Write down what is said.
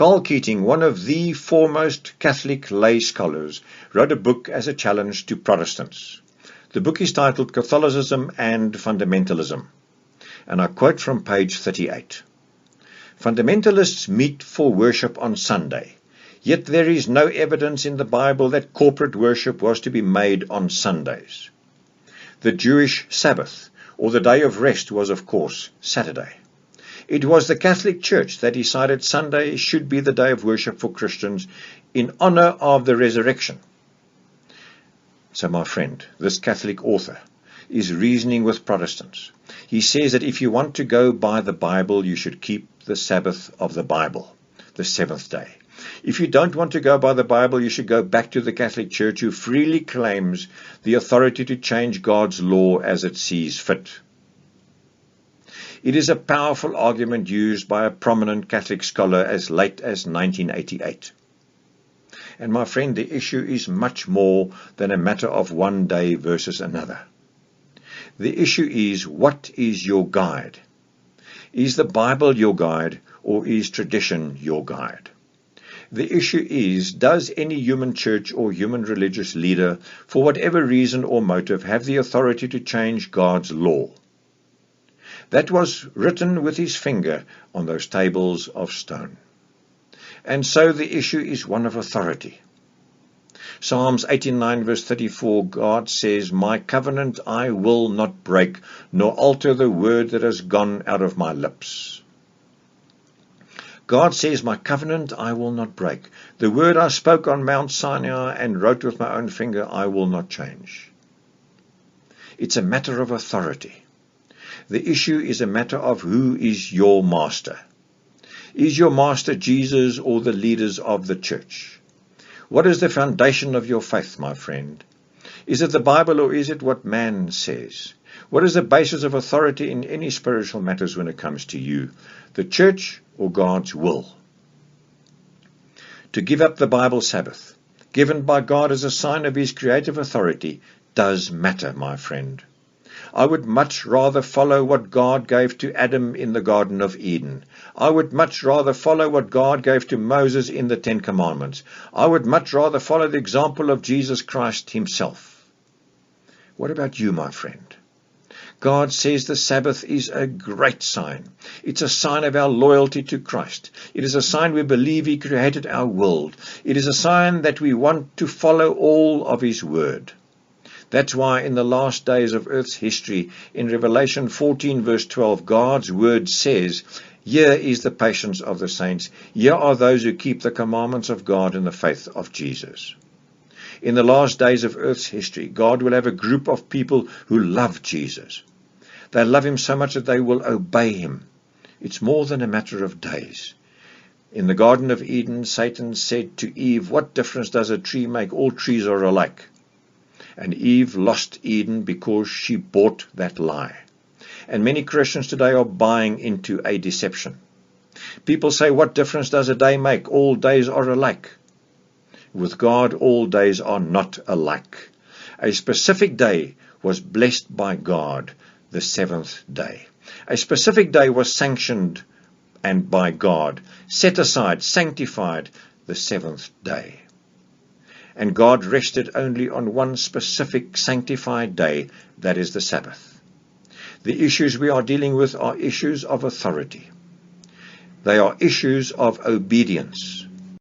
Carl Keating, one of the foremost Catholic lay scholars, wrote a book as a challenge to Protestants. The book is titled Catholicism and Fundamentalism, and I quote from page 38. Fundamentalists meet for worship on Sunday, yet there is no evidence in the Bible that corporate worship was to be made on Sundays. The Jewish Sabbath, or the day of rest, was of course Saturday. It was the Catholic Church that decided Sunday should be the day of worship for Christians in honor of the resurrection. So my friend, this Catholic author, is reasoning with Protestants. He says that if you want to go by the Bible, you should keep the Sabbath of the Bible, the seventh day. If you don't want to go by the Bible, you should go back to the Catholic Church, who freely claims the authority to change God's law as it sees fit. It is a powerful argument used by a prominent Catholic scholar as late as 1988. And my friend, the issue is much more than a matter of one day versus another. The issue is, what is your guide? Is the Bible your guide, or is tradition your guide? The issue is, does any human church or human religious leader, for whatever reason or motive, have the authority to change God's law? That was written with his finger on those tables of stone. And so the issue is one of authority. Psalms 89 verse 34, God says, "My covenant I will not break, nor alter the word that has gone out of my lips." God says, my covenant I will not break. The word I spoke on Mount Sinai and wrote with my own finger, I will not change. It's a matter of authority. The issue is a matter of who is your master. Is your master Jesus or the leaders of the church? What is the foundation of your faith, my friend? Is it the Bible, or is it what man says? What is the basis of authority in any spiritual matters when it comes to you? The church or God's will? To give up the Bible Sabbath, given by God as a sign of his creative authority, does matter, my friend. I would much rather follow what God gave to Adam in the Garden of Eden. I would much rather follow what God gave to Moses in the Ten Commandments. I would much rather follow the example of Jesus Christ himself. What about you, my friend? God says the Sabbath is a great sign. It's a sign of our loyalty to Christ. It is a sign we believe he created our world. It is a sign that we want to follow all of his word. That's why in the last days of earth's history, in Revelation 14 verse 12, God's word says, "Here is the patience of the saints. Here are those who keep the commandments of God in the faith of Jesus." In the last days of earth's history, God will have a group of people who love Jesus. They love him so much that they will obey him. It's more than a matter of days. In the Garden of Eden, Satan said to Eve, "What difference does a tree make? All trees are alike." And Eve lost Eden because she bought that lie. And many Christians today are buying into a deception. People say, "What difference does a day make? All days are alike." With God, all days are not alike. A specific day was blessed by God, the seventh day. A specific day was sanctioned and by God, set aside, sanctified, the seventh day. And God rested only on one specific sanctified day, that is the Sabbath. The issues we are dealing with are issues of authority. They are issues of obedience.